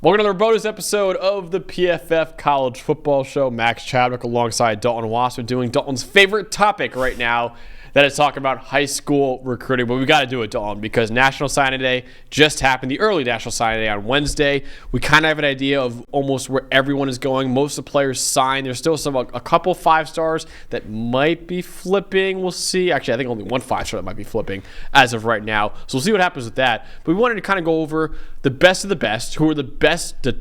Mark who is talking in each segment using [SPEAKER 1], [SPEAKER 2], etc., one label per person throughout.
[SPEAKER 1] Welcome to another bonus episode of the PFF College Football Show. Max Chadwick alongside Dalton Wasser doing Dalton's favorite topic right now. That is talking about high school recruiting. But we got to do it, Dalton, because National Signing Day just happened, the early National Signing Day on Wednesday. We kind of have an idea of almost where everyone is going. Most of the players signed. There's still a couple 5-stars that might be flipping. We'll see. Actually, I think only one 5-star that might be flipping as of right now. So we'll see what happens with that. But we wanted to kind of go over the best of the best, who are the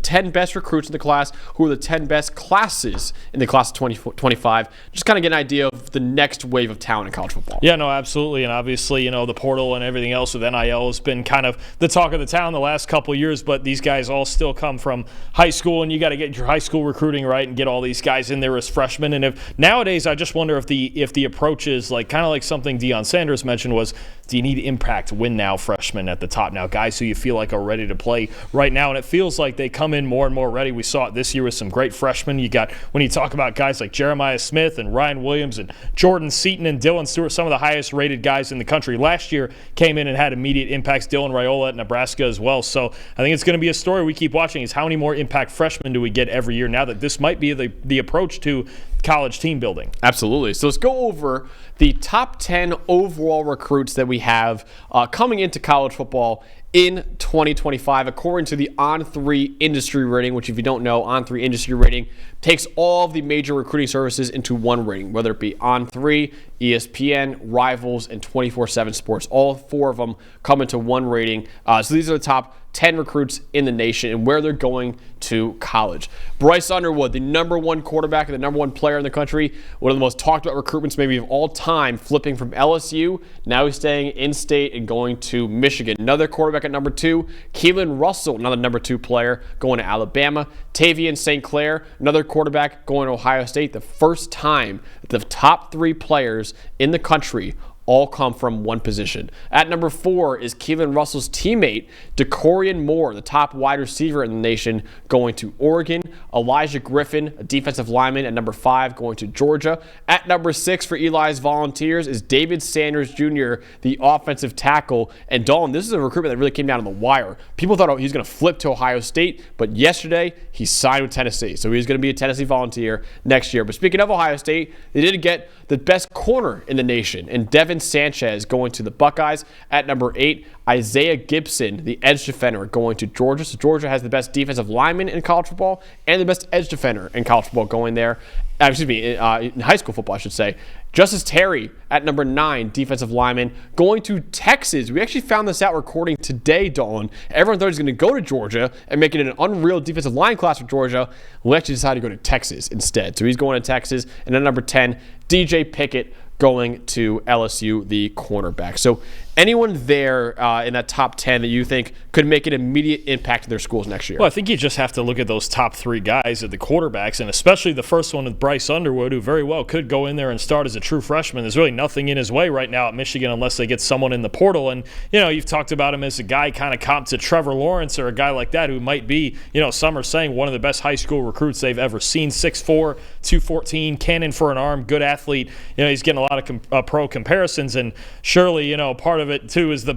[SPEAKER 1] 10 best recruits in the class, who are the 10 best classes in the class of 2025. Just kind of get an idea of the next wave of talent in college football.
[SPEAKER 2] Yeah, no, absolutely. And obviously, the portal and everything else with NIL has been kind of the talk of the town the last couple of years, but these guys all still come from high school, and you got to get your high school recruiting right and get all these guys in there as freshmen. And if nowadays, I just wonder if the approach is like kind of like something Deion Sanders mentioned was, do you need impact win now freshmen at the top now, guys who you feel like are ready to play right now? And it feels like they come in more and more ready. We saw it this year with some great freshmen. You got, when you talk about guys like Jeremiah Smith and Ryan Williams and Jordan Seaton and Dylan Stewart, some of the highest rated guys in the country last year came in and had immediate impacts. Dylan Raiola at Nebraska as well. So I think it's going to be a story we keep watching, is how many more impact freshmen do we get every year now that this might be the approach to college team building.
[SPEAKER 1] Absolutely. So let's go over the top 10 overall recruits that we have coming into college football in 2025, according to the On3 industry rating, which, if you don't know, On3 industry rating takes all of the major recruiting services into one rating, whether it be On3, ESPN, Rivals, and 24/7 Sports. All four of them come into one rating. So these are the top 10 recruits in the nation and where they're going to college. Bryce Underwood, the number one quarterback and the number one player in the country, one of the most talked about recruitments maybe of all time, flipping from LSU. Now he's staying in-state and going to Michigan. Another quarterback at number 2, Keelan Russell, another number 2 player, going to Alabama. Tavian St. Clair, another quarterback, going to Ohio State. The first time that the top 3 players in the country all come from one position. At number 4 is Keelan Russell's teammate, DeCorian Moore, the top wide receiver in the nation, going to Oregon. Elijah Griffin, a defensive lineman, at number 5, going to Georgia. At number 6 for Eli's Volunteers is David Sanders Jr., the offensive tackle. And Dalton, this is a recruitment that really came down on the wire. People thought he was going to flip to Ohio State, but yesterday he signed with Tennessee. So he's going to be a Tennessee Volunteer next year. But speaking of Ohio State, they did get the best corner in the nation, and Devin Sanchez going to the Buckeyes. At number 8, Isaiah Gibson, the edge defender, going to Georgia. So Georgia has the best defensive lineman in college football and the best edge defender in college football going there. In high school football, I should say. Justice Terry at number 9, defensive lineman, going to Texas. We actually found this out recording today, Dalton. Everyone thought he was going to go to Georgia and make it an unreal defensive line class for Georgia. We actually decided to go to Texas instead. So he's going to Texas. And then number 10, DJ Pickett, going to LSU, the cornerback. So anyone there in that top 10 that you think could make an immediate impact to their schools next year?
[SPEAKER 2] Well, I think you just have to look at those top 3 guys at the quarterbacks, and especially the first one with Bryce Underwood, who very well could go in there and start as a true freshman. There's really nothing in his way right now at Michigan unless they get someone in the portal. And, you've talked about him as a guy kind of comp to Trevor Lawrence or a guy like that who might be, some are saying one of the best high school recruits they've ever seen. 6'4", 214, cannon for an arm, good athlete. He's getting a lot of pro comparisons, and surely, part of it too is the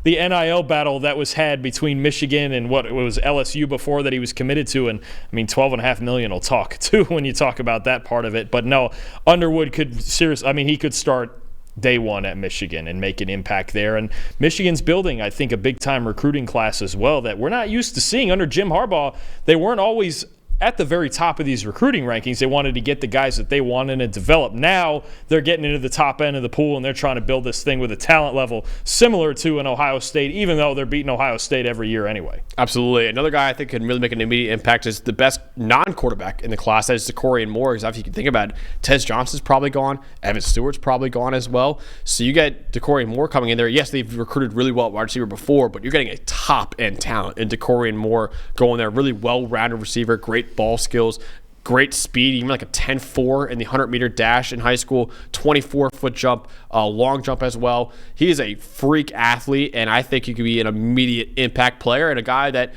[SPEAKER 2] NIL battle that was had between Michigan and what it was LSU before that he was committed to. And I mean, $12.5 million will talk too when you talk about that part of it. But no, Underwood could he could start day one at Michigan and make an impact there. And Michigan's building, I think, a big-time recruiting class as well that we're not used to seeing under Jim Harbaugh. They weren't always at the very top of these recruiting rankings. They wanted to get the guys that they wanted to develop. Now they're getting into the top end of the pool, and they're trying to build this thing with a talent level similar to an Ohio State, even though they're beating Ohio State every year anyway.
[SPEAKER 1] Absolutely. Another guy I think can really make an immediate impact is the best non-quarterback in the class. That is DeCorian Moore. Because if you can think about it, Tez Johnson's probably gone. Evan Stewart's probably gone as well. So you get DeCorian Moore coming in there. Yes, they've recruited really well at wide receiver before, but you're getting a top-end talent in DeCorian Moore going there. Really well-rounded receiver, great ball skills, great speed, even like a 10.4 in the 100-meter dash in high school, 24-foot jump, long jump as well. He is a freak athlete, and I think he could be an immediate impact player and a guy that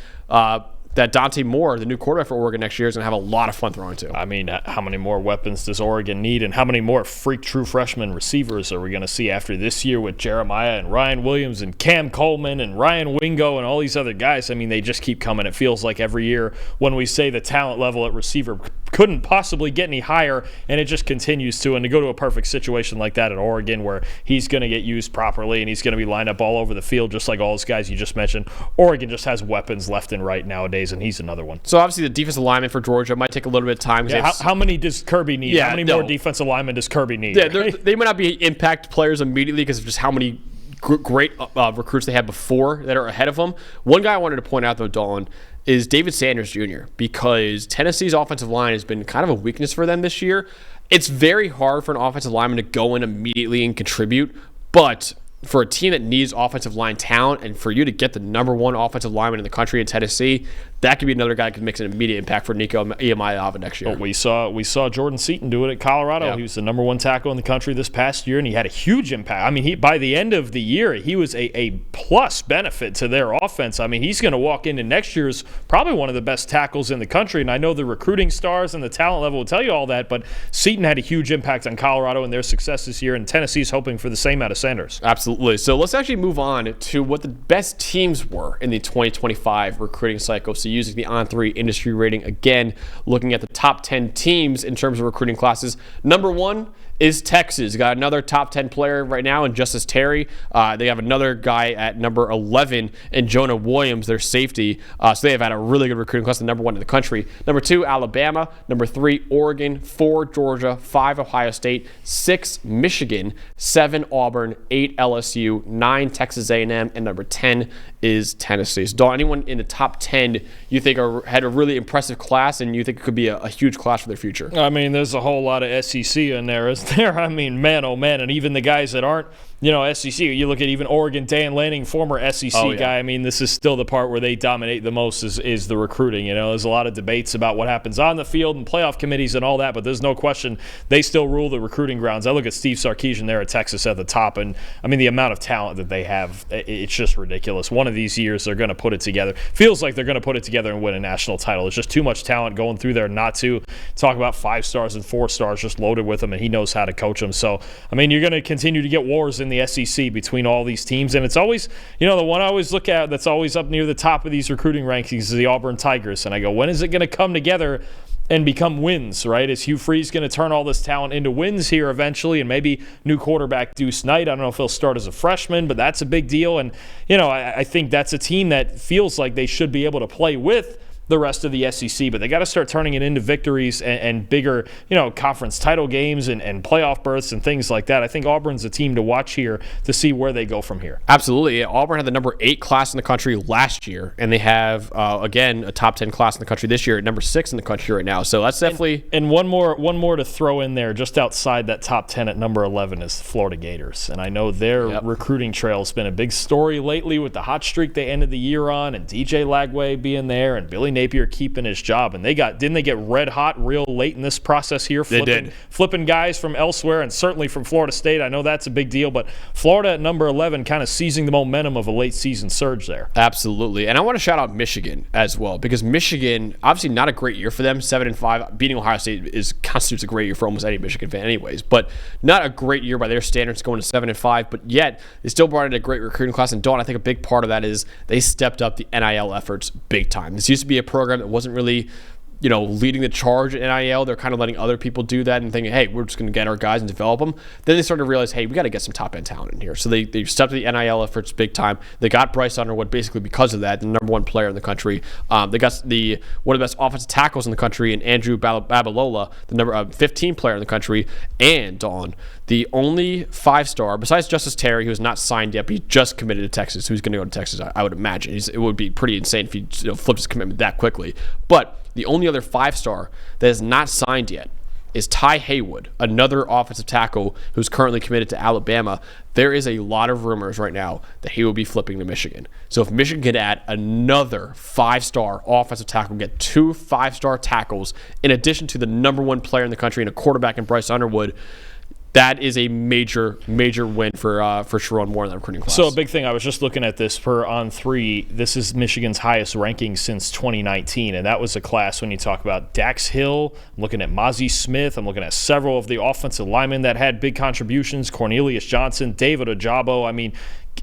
[SPEAKER 1] that Dante Moore, the new quarterback for Oregon next year, is going to have a lot of fun throwing to.
[SPEAKER 2] I mean, how many more weapons does Oregon need, and how many more freak true freshman receivers are we going to see after this year with Jeremiah and Ryan Williams and Cam Coleman and Ryan Wingo and all these other guys? I mean, they just keep coming. It feels like every year when we say the talent level at receiver couldn't possibly get any higher, and it just continues to. And to go to a perfect situation like that at Oregon where he's going to get used properly and he's going to be lined up all over the field just like all those guys you just mentioned, Oregon just has weapons left and right nowadays, and he's another one.
[SPEAKER 1] So obviously the defensive lineman for Georgia might take a little bit of time.
[SPEAKER 2] Yeah, how many does Kirby need? How many more defensive linemen does Kirby need?
[SPEAKER 1] Yeah, they might not be impact players immediately because of just how many great recruits they had before that are ahead of them. One guy I wanted to point out, though, Dalton, is David Sanders Jr., because Tennessee's offensive line has been kind of a weakness for them this year. It's very hard for an offensive lineman to go in immediately and contribute, but for a team that needs offensive line talent and for you to get the number one offensive lineman in the country in Tennessee, that could be another guy that could make an immediate impact for Nico Iamaleava next year.
[SPEAKER 2] Well, we saw Jordan Seaton do it at Colorado. Yep. He was the number one tackle in the country this past year, and he had a huge impact. I mean, by the end of the year, he was a plus benefit to their offense. I mean, he's going to walk into next year's probably one of the best tackles in the country, and I know the recruiting stars and the talent level will tell you all that, but Seaton had a huge impact on Colorado and their success this year, and Tennessee's hoping for the same out of Sanders.
[SPEAKER 1] Absolutely. So let's actually move on to what the best teams were in the 2025 recruiting cycle. So using the On3 industry rating, again, looking at the top 10 teams in terms of recruiting classes. Number one is Texas. Got another top 10 player right now in Justice Terry. They have another guy at number 11 in Jonah Williams, their safety. So they have had a really good recruiting class, the number one in the country. Number 2, Alabama. Number 3, Oregon. 4, Georgia. 5, Ohio State. 6, Michigan. 7, Auburn. 8, LSU. 9, Texas A&M. And number 10 is Tennessee. So, anyone in the top 10 you think had a really impressive class and you think it could be a huge class for their future?
[SPEAKER 2] I mean, there's a whole lot of SEC in there, isn't there? I mean, man, oh man, and even the guys that aren't, SEC, you look at even Oregon, Dan Lanning, former SEC guy. I mean, this is still the part where they dominate the most is the recruiting. There's a lot of debates about what happens on the field and playoff committees and all that, but there's no question they still rule the recruiting grounds. I look at Steve Sarkisian there at Texas at the top, and I mean, the amount of talent that they have, it's just ridiculous. One of these years, they're going to put it together. Feels like they're going to put it together and win a national title. It's just too much talent going through there not to. Talk about 5 stars and 4 stars just loaded with them, and he knows how to coach them. So, I mean, you're going to continue to get wars in the SEC between all these teams, and it's always, the one I always look at that's always up near the top of these recruiting rankings is the Auburn Tigers, and I go, when is it going to come together and become wins, right? Is Hugh Freeze going to turn all this talent into wins here eventually? And maybe new quarterback Deuce Knight, I don't know if he'll start as a freshman, but that's a big deal. And, I think that's a team that feels like they should be able to play with the rest of the SEC, but they got to start turning it into victories and bigger, conference title games and playoff berths and things like that. I think Auburn's a team to watch here to see where they go from here.
[SPEAKER 1] Absolutely. Auburn had the number 8 class in the country last year, and they have, again, a top 10 class in the country this year at number 6 in the country right now. So that's definitely...
[SPEAKER 2] And one more to throw in there, just outside that top 10 at number 11 is the Florida Gators. And I know their recruiting trail has been a big story lately with the hot streak they ended the year on, and DJ Lagway being there, and Billy Napier keeping his job, and didn't they get red hot real late in this process here? Flipping guys from elsewhere and certainly from Florida State. I know that's a big deal, but Florida at number 11 kind of seizing the momentum of a late season surge there.
[SPEAKER 1] Absolutely, and I want to shout out Michigan as well, because Michigan, obviously not a great year for them. 7-5, beating Ohio State constitutes a great year for almost any Michigan fan, anyways. But not a great year by their standards, going to 7-5. But yet they still brought in a great recruiting class. And Dawn, I think a big part of that is they stepped up the NIL efforts big time. This used to be a program that wasn't really, leading the charge at NIL. They're kind of letting other people do that and thinking, hey, we're just going to get our guys and develop them. Then they started to realize, hey, we got to get some top-end talent in here. So they stepped up the NIL efforts big time. They got Bryce Underwood basically because of that, the number 1 player in the country. They got one of the best offensive tackles in the country, and Andrew Babalola, the number 15 player in the country, and Dawn, the only 5-star, besides Justice Terry, who is not signed yet, but he just committed to Texas, who's going to go to Texas, I would imagine. It would be pretty insane if he flipped his commitment that quickly. But the only other 5-star that is not signed yet is Ty Haywood, another offensive tackle who's currently committed to Alabama. There is a lot of rumors right now that he will be flipping to Michigan. So if Michigan could add another 5-star offensive tackle, get 2 5-star tackles, in addition to the number 1 player in the country and a quarterback in Bryce Underwood, that is a major win for Sharon Moore in that recruiting class.
[SPEAKER 2] So a big thing, I was just looking at this per On3. This is Michigan's highest ranking since 2019, and that was a class when you talk about Dax Hill. I'm looking at Mozzie Smith. I'm looking at several of the offensive linemen that had big contributions. Cornelius Johnson, David Ojabo. I mean,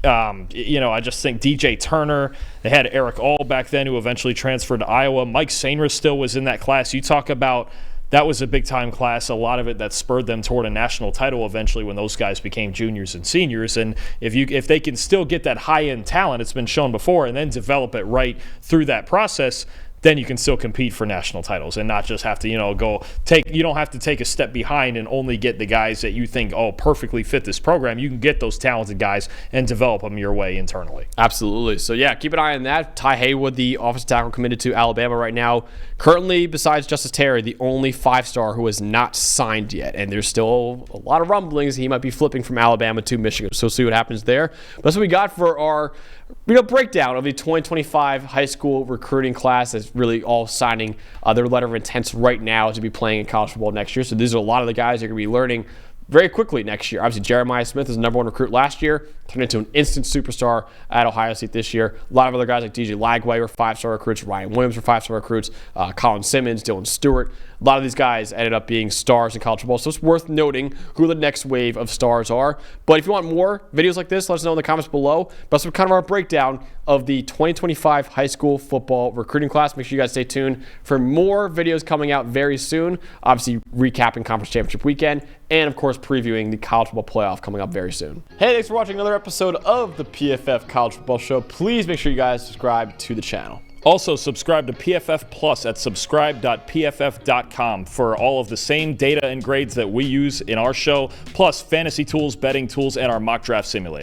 [SPEAKER 2] I just think DJ Turner. They had Eric All back then, who eventually transferred to Iowa. Mike Sainris still was in that class. You talk about that was a big-time class, a lot of it that spurred them toward a national title eventually when those guys became juniors and seniors. And if they can still get that high-end talent, it's been shown before, and then develop it right through that process, then you can still compete for national titles and not just have to, you don't have to take a step behind and only get the guys that you think, perfectly fit this program. You can get those talented guys and develop them your way internally.
[SPEAKER 1] Absolutely. So, yeah, keep an eye on that. Ty Haywood, the offensive tackle committed to Alabama right now. Currently, besides Justice Terry, the only 5-star who has not signed yet. And there's still a lot of rumblings he might be flipping from Alabama to Michigan. So, see what happens there. But that's what we got for our breakdown of the 2025 high school recruiting class that's really all signing their letter of intent right now to be playing in college football next year. So these are a lot of the guys that are going to be learning very quickly next year. Obviously, Jeremiah Smith is the number 1 recruit last year, turned into an instant superstar at Ohio State this year. A lot of other guys like DJ Lagway were 5-star recruits. Ryan Williams were 5-star recruits. Colin Simmons, Dylan Stewart. A lot of these guys ended up being stars in college football. So it's worth noting who the next wave of stars are. But if you want more videos like this, let us know in the comments below. But that's kind of our breakdown of the 2025 high school football recruiting class. Make sure you guys stay tuned for more videos coming out very soon. Obviously, recapping Conference Championship weekend and, of course, previewing the college football playoff coming up very soon. Hey, thanks for watching another episode of the PFF College Football Show. Please make sure you guys subscribe to the channel.
[SPEAKER 2] Also, subscribe to PFF Plus at subscribe.pff.com for all of the same data and grades that we use in our show, plus fantasy tools, betting tools, and our mock draft simulator.